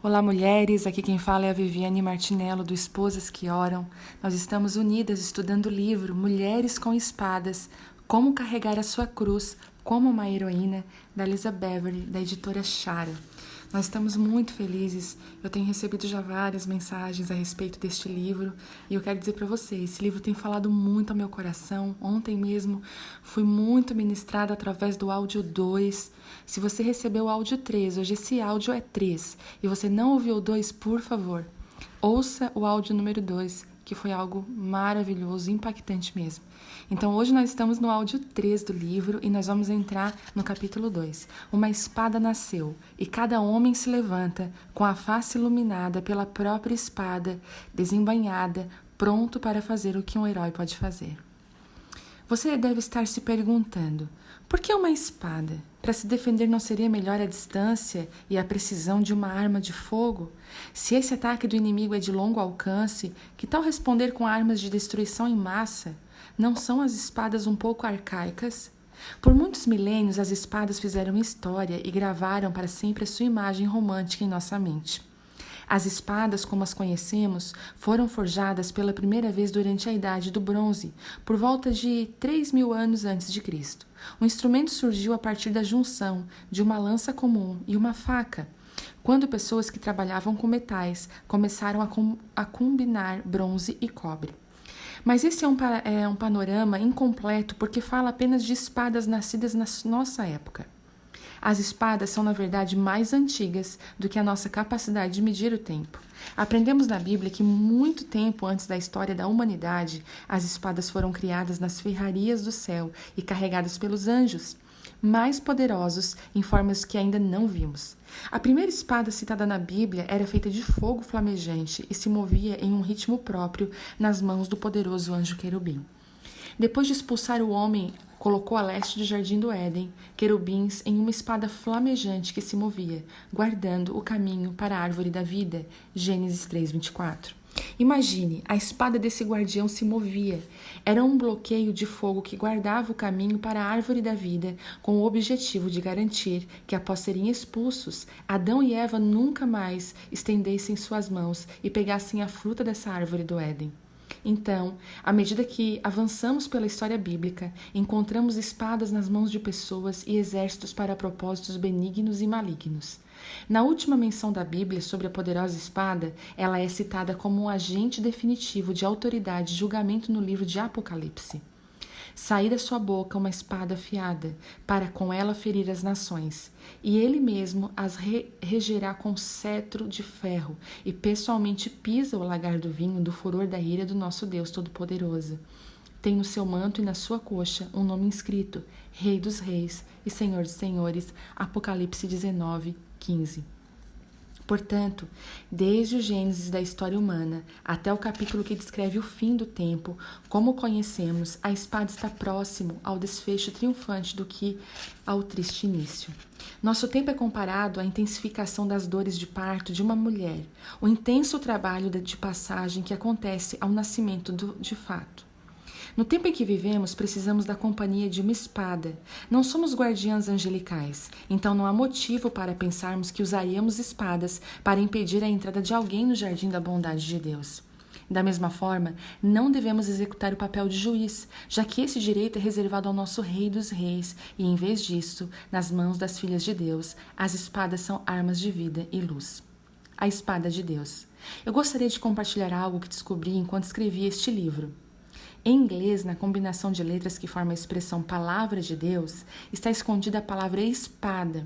Olá, mulheres. Aqui quem fala é a Viviane Martinello, do Esposas que Oram. Nós estamos unidas estudando o livro Mulheres com Espadas, Como Carregar a Sua Cruz como uma Heroína, da Lisa Beverly, da editora Chara. Nós estamos muito felizes. Eu tenho recebido já várias mensagens a respeito deste livro e eu quero dizer para vocês, esse livro tem falado muito ao meu coração. Ontem mesmo fui muito ministrada através do áudio 2. Se você recebeu o áudio 3, hoje esse áudio é 3 e você não ouviu o 2, por favor, ouça o áudio número 2, que foi algo maravilhoso, impactante mesmo. Então hoje nós estamos no áudio 3 do livro e nós vamos entrar no capítulo 2. Uma espada nasceu e cada homem se levanta com a face iluminada pela própria espada, desembainhada, pronto para fazer o que um herói pode fazer. Você deve estar se perguntando, por que uma espada? Para se defender não seria melhor a distância e a precisão de uma arma de fogo? Se esse ataque do inimigo é de longo alcance, que tal responder com armas de destruição em massa? Não são as espadas um pouco arcaicas? Por muitos milênios, as espadas fizeram história e gravaram para sempre a sua imagem romântica em nossa mente. As espadas, como as conhecemos, foram forjadas pela primeira vez durante a Idade do Bronze, por volta de 3.000 anos antes de Cristo. O instrumento surgiu a partir da junção de uma lança comum e uma faca, quando pessoas que trabalhavam com metais começaram a combinar bronze e cobre. Mas esse é um panorama incompleto porque fala apenas de espadas nascidas na nossa época. As espadas são, na verdade, mais antigas do que a nossa capacidade de medir o tempo. Aprendemos na Bíblia que muito tempo antes da história da humanidade, as espadas foram criadas nas ferrarias do céu e carregadas pelos anjos, mais poderosos em formas que ainda não vimos. A primeira espada citada na Bíblia era feita de fogo flamejante e se movia em um ritmo próprio nas mãos do poderoso anjo querubim. Depois de expulsar o homem, colocou a leste do jardim do Éden querubins em uma espada flamejante que se movia, guardando o caminho para a árvore da vida. Gênesis 3:24. Imagine, a espada desse guardião se movia. Era um bloqueio de fogo que guardava o caminho para a árvore da vida, com o objetivo de garantir que, após serem expulsos, Adão e Eva nunca mais estendessem suas mãos e pegassem a fruta dessa árvore do Éden. Então, à medida que avançamos pela história bíblica, encontramos espadas nas mãos de pessoas e exércitos para propósitos benignos e malignos. Na última menção da Bíblia sobre a poderosa espada, ela é citada como um agente definitivo de autoridade e julgamento no livro de Apocalipse. Saí da sua boca uma espada afiada, para com ela ferir as nações, e ele mesmo as regerá com cetro de ferro, e pessoalmente pisa o lagar do vinho do furor da ira do nosso Deus Todo-Poderoso. Tem no seu manto e na sua coxa um nome inscrito, Rei dos Reis e Senhor dos Senhores, Apocalipse 19:15. Portanto, desde o Gênesis da história humana até o capítulo que descreve o fim do tempo, como conhecemos, a espada está próximo ao desfecho triunfante do que ao triste início. Nosso tempo é comparado à intensificação das dores de parto de uma mulher, o intenso trabalho de passagem que acontece ao nascimento de fato. No tempo em que vivemos, precisamos da companhia de uma espada. Não somos guardiãs angelicais, então não há motivo para pensarmos que usaríamos espadas para impedir a entrada de alguém no jardim da bondade de Deus. Da mesma forma, não devemos executar o papel de juiz, já que esse direito é reservado ao nosso Rei dos Reis, e em vez disso, nas mãos das filhas de Deus, as espadas são armas de vida e luz. A espada de Deus. Eu gostaria de compartilhar algo que descobri enquanto escrevia este livro. Em inglês, na combinação de letras que forma a expressão Palavra de Deus, está escondida a palavra espada.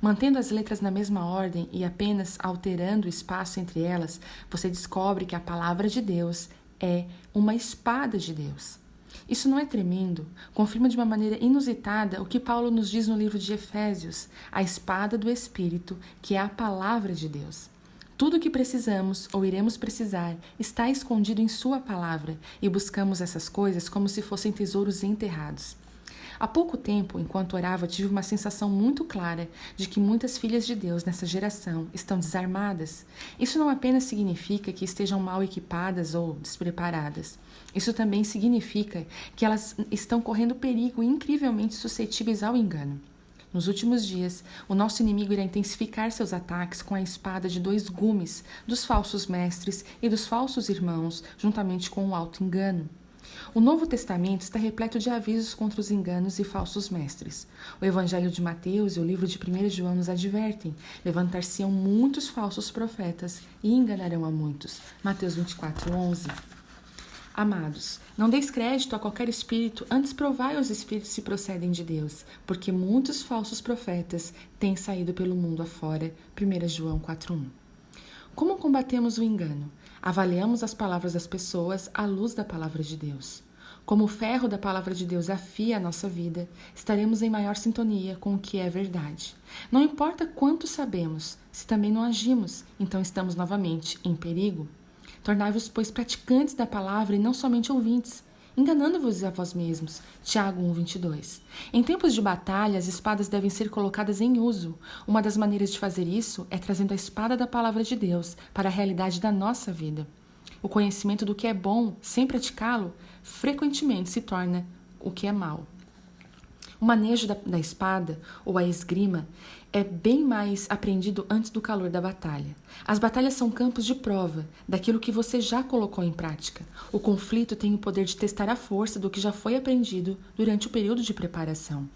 Mantendo as letras na mesma ordem e apenas alterando o espaço entre elas, você descobre que a Palavra de Deus é uma espada de Deus. Isso não é tremendo? Confirma de uma maneira inusitada o que Paulo nos diz no livro de Efésios, a espada do Espírito, que é a Palavra de Deus. Tudo o que precisamos ou iremos precisar está escondido em sua palavra e buscamos essas coisas como se fossem tesouros enterrados. Há pouco tempo, enquanto orava, tive uma sensação muito clara de que muitas filhas de Deus nessa geração estão desarmadas. Isso não apenas significa que estejam mal equipadas ou despreparadas. Isso também significa que elas estão correndo perigo e incrivelmente suscetíveis ao engano. Nos últimos dias, o nosso inimigo irá intensificar seus ataques com a espada de 2 gumes dos falsos mestres e dos falsos irmãos, juntamente com o auto-engano. O Novo Testamento está repleto de avisos contra os enganos e falsos mestres. O Evangelho de Mateus e o livro de 1 João nos advertem: levantar-se-ão muitos falsos profetas e enganarão a muitos. Mateus 24:11. Amados, não deis crédito a qualquer espírito, antes provai os espíritos se procedem de Deus, porque muitos falsos profetas têm saído pelo mundo afora. 1 João 4:1. Como combatemos o engano? Avaliamos as palavras das pessoas à luz da palavra de Deus. Como o ferro da palavra de Deus afia a nossa vida, estaremos em maior sintonia com o que é verdade. Não importa quanto sabemos, se também não agimos, então estamos novamente em perigo. Tornai-vos, pois, praticantes da palavra e não somente ouvintes, enganando-vos a vós mesmos. Tiago 1:22. Em tempos de batalha, as espadas devem ser colocadas em uso. Uma das maneiras de fazer isso é trazendo a espada da palavra de Deus para a realidade da nossa vida. O conhecimento do que é bom, sem praticá-lo, frequentemente se torna o que é mal. O manejo da espada, ou a esgrima, é bem mais aprendido antes do calor da batalha. As batalhas são campos de prova daquilo que você já colocou em prática. O conflito tem o poder de testar a força do que já foi aprendido durante o período de preparação.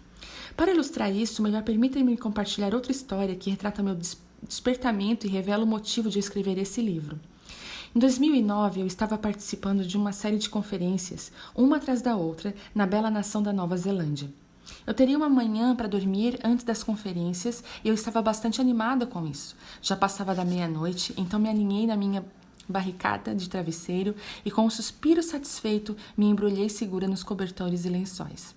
Para ilustrar isso, melhor permita-me compartilhar outra história que retrata meu despertamento e revela o motivo de eu escrever esse livro. Em 2009, eu estava participando de uma série de conferências, uma atrás da outra, na bela nação da Nova Zelândia. Eu teria uma manhã para dormir antes das conferências e eu estava bastante animada com isso. Já passava da meia-noite, então me aninhei na minha barricada de travesseiro e com um suspiro satisfeito me embrulhei segura nos cobertores e lençóis.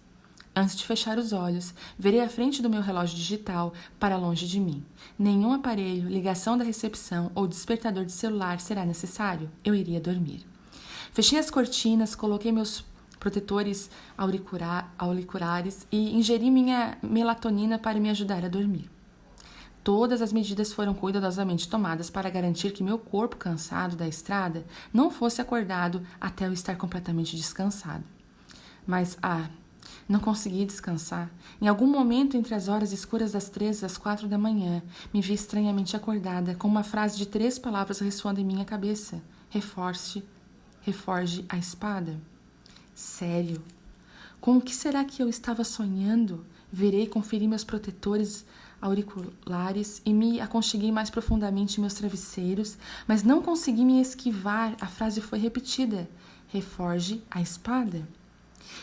Antes de fechar os olhos, verei à frente do meu relógio digital para longe de mim. Nenhum aparelho, ligação da recepção ou despertador de celular será necessário. Eu iria dormir. Fechei as cortinas, coloquei meus protetores auriculares e ingeri minha melatonina para me ajudar a dormir. Todas as medidas foram cuidadosamente tomadas para garantir que meu corpo cansado da estrada não fosse acordado até eu estar completamente descansado. Mas, não consegui descansar. Em algum momento entre as horas escuras das 3 às 4 da manhã, me vi estranhamente acordada com uma frase de 3 palavras ressoando em minha cabeça. Reforge a espada. Sério? Com o que será que eu estava sonhando? Virei, conferi meus protetores auriculares e me aconcheguei mais profundamente em meus travesseiros, mas não consegui me esquivar. A frase foi repetida. Reforge a espada.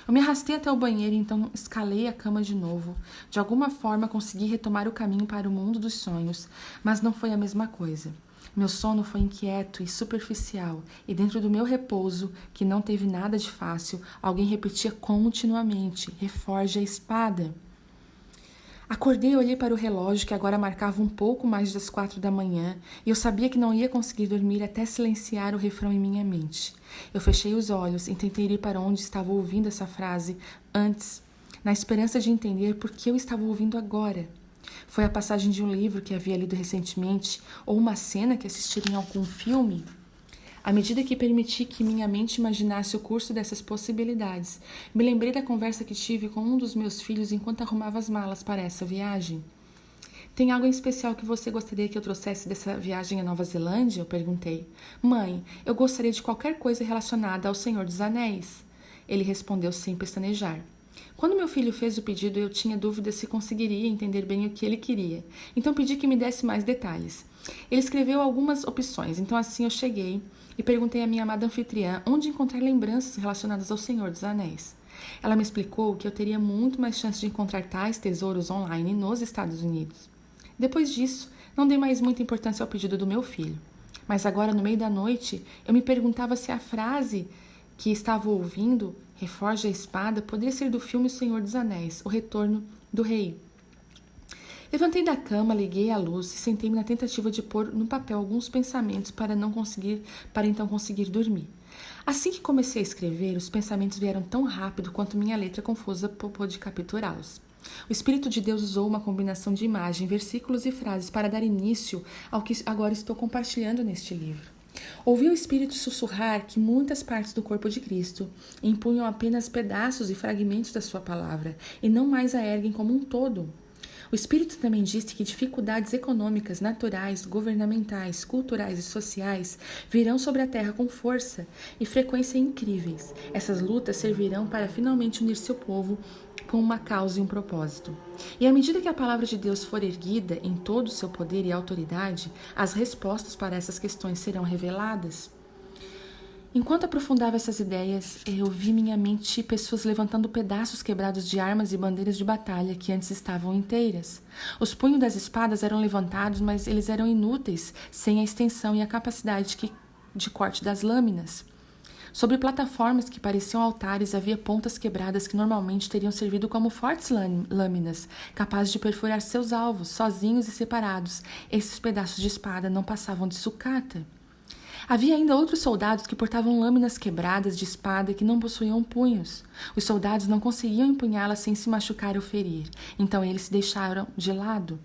Eu me arrastei até o banheiro e então escalei a cama de novo. De alguma forma consegui retomar o caminho para o mundo dos sonhos, mas não foi a mesma coisa. Meu sono foi inquieto e superficial, e dentro do meu repouso, que não teve nada de fácil, alguém repetia continuamente: reforge a espada. Acordei e olhei para o relógio que agora marcava um pouco mais das 4 da manhã, e eu sabia que não ia conseguir dormir até silenciar o refrão em minha mente. Eu fechei os olhos e tentei ir para onde estava ouvindo essa frase antes, na esperança de entender por que eu estava ouvindo agora. Foi a passagem de um livro que havia lido recentemente ou uma cena que assistira em algum filme? À medida que permiti que minha mente imaginasse o curso dessas possibilidades, me lembrei da conversa que tive com um dos meus filhos enquanto arrumava as malas para essa viagem. Tem algo em especial que você gostaria que eu trouxesse dessa viagem à Nova Zelândia? Eu perguntei. Mãe, eu gostaria de qualquer coisa relacionada ao Senhor dos Anéis. Ele respondeu sem pestanejar. Quando meu filho fez o pedido, eu tinha dúvida se conseguiria entender bem o que ele queria. Então pedi que me desse mais detalhes. Ele escreveu algumas opções, então assim eu cheguei e perguntei à minha amada anfitriã onde encontrar lembranças relacionadas ao Senhor dos Anéis. Ela me explicou que eu teria muito mais chance de encontrar tais tesouros online nos Estados Unidos. Depois disso, não dei mais muita importância ao pedido do meu filho. Mas agora, no meio da noite, eu me perguntava se a frase que estava ouvindo, reforge a espada, poderia ser do filme O Senhor dos Anéis, O Retorno do Rei. Levantei da cama, liguei a luz e sentei-me na tentativa de pôr no papel alguns pensamentos para então conseguir dormir. Assim que comecei a escrever, os pensamentos vieram tão rápido quanto minha letra confusa pôde capturá-los. O Espírito de Deus usou uma combinação de imagem, versículos e frases para dar início ao que agora estou compartilhando neste livro. Ouvi o Espírito sussurrar que muitas partes do corpo de Cristo empunham apenas pedaços e fragmentos da sua palavra e não mais a erguem como um todo. O Espírito também disse que dificuldades econômicas, naturais, governamentais, culturais e sociais virão sobre a terra com força e frequência incríveis. Essas lutas servirão para finalmente unir seu povo com uma causa e um propósito. E à medida que a palavra de Deus for erguida em todo o seu poder e autoridade, as respostas para essas questões serão reveladas. Enquanto aprofundava essas ideias, eu vi em minha mente pessoas levantando pedaços quebrados de armas e bandeiras de batalha que antes estavam inteiras. Os punhos das espadas eram levantados, mas eles eram inúteis, sem a extensão e a capacidade de corte das lâminas. Sobre plataformas que pareciam altares havia pontas quebradas que normalmente teriam servido como fortes lâminas, capazes de perfurar seus alvos, sozinhos e separados. Esses pedaços de espada não passavam de sucata. Havia ainda outros soldados que portavam lâminas quebradas de espada que não possuíam punhos. Os soldados não conseguiam empunhá-las sem se machucar ou ferir, então eles se deixaram de lado.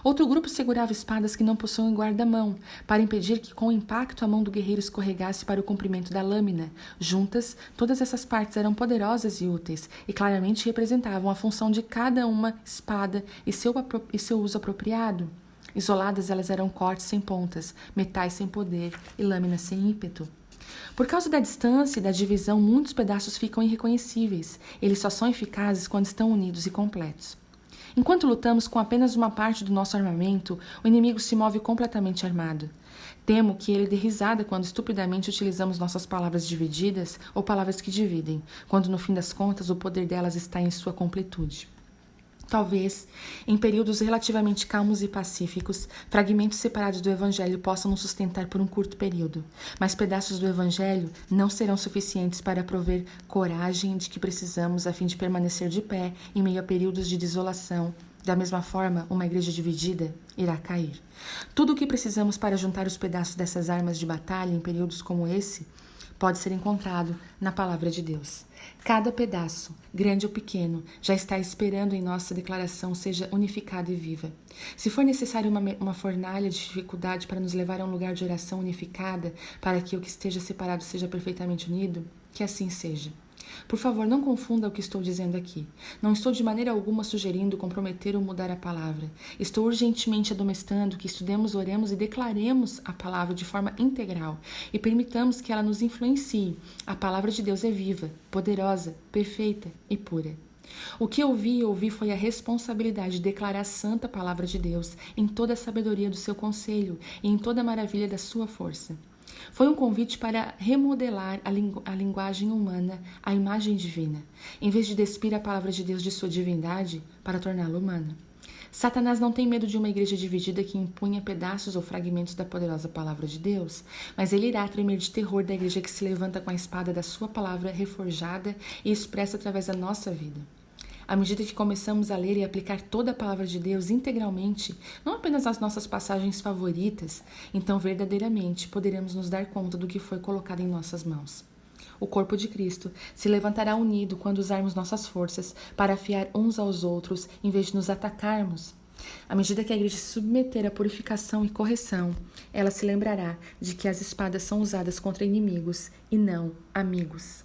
Outro grupo segurava espadas que não possuíam guarda-mão, para impedir que com o impacto a mão do guerreiro escorregasse para o comprimento da lâmina. Juntas, todas essas partes eram poderosas e úteis, e claramente representavam a função de cada uma espada e seu uso apropriado. Isoladas, elas eram cortes sem pontas, metais sem poder e lâminas sem ímpeto. Por causa da distância e da divisão, muitos pedaços ficam irreconhecíveis. Eles só são eficazes quando estão unidos e completos. Enquanto lutamos com apenas uma parte do nosso armamento, o inimigo se move completamente armado. Temo que ele dê risada quando estupidamente utilizamos nossas palavras divididas ou palavras que dividem, quando no fim das contas o poder delas está em sua completude. Talvez, em períodos relativamente calmos e pacíficos, fragmentos separados do Evangelho possam nos sustentar por um curto período, mas pedaços do Evangelho não serão suficientes para prover coragem de que precisamos a fim de permanecer de pé em meio a períodos de desolação. Da mesma forma, uma igreja dividida irá cair. Tudo o que precisamos para juntar os pedaços dessas armas de batalha em períodos como esse pode ser encontrado na palavra de Deus. Cada pedaço, grande ou pequeno, já está esperando em nossa declaração seja unificado e viva. Se for necessário uma fornalha de dificuldade para nos levar a um lugar de oração unificada, para que o que esteja separado seja perfeitamente unido, que assim seja. Por favor, não confunda o que estou dizendo aqui. Não estou de maneira alguma sugerindo comprometer ou mudar a palavra. Estou urgentemente admoestando que estudemos, oremos e declaremos a palavra de forma integral e permitamos que ela nos influencie. A palavra de Deus é viva, poderosa, perfeita e pura. O que ouvi foi a responsabilidade de declarar a santa palavra de Deus em toda a sabedoria do seu conselho e em toda a maravilha da sua força. Foi um convite para remodelar a linguagem humana à imagem divina, em vez de despir a palavra de Deus de sua divindade para torná-la humana. Satanás não tem medo de uma igreja dividida que impunha pedaços ou fragmentos da poderosa palavra de Deus, mas ele irá tremer de terror da igreja que se levanta com a espada da sua palavra reforjada e expressa através da nossa vida. À medida que começamos a ler e aplicar toda a palavra de Deus integralmente, não apenas as nossas passagens favoritas, então verdadeiramente poderemos nos dar conta do que foi colocado em nossas mãos. O corpo de Cristo se levantará unido quando usarmos nossas forças para afiar uns aos outros em vez de nos atacarmos. À medida que a igreja se submeter à purificação e correção, ela se lembrará de que as espadas são usadas contra inimigos e não amigos.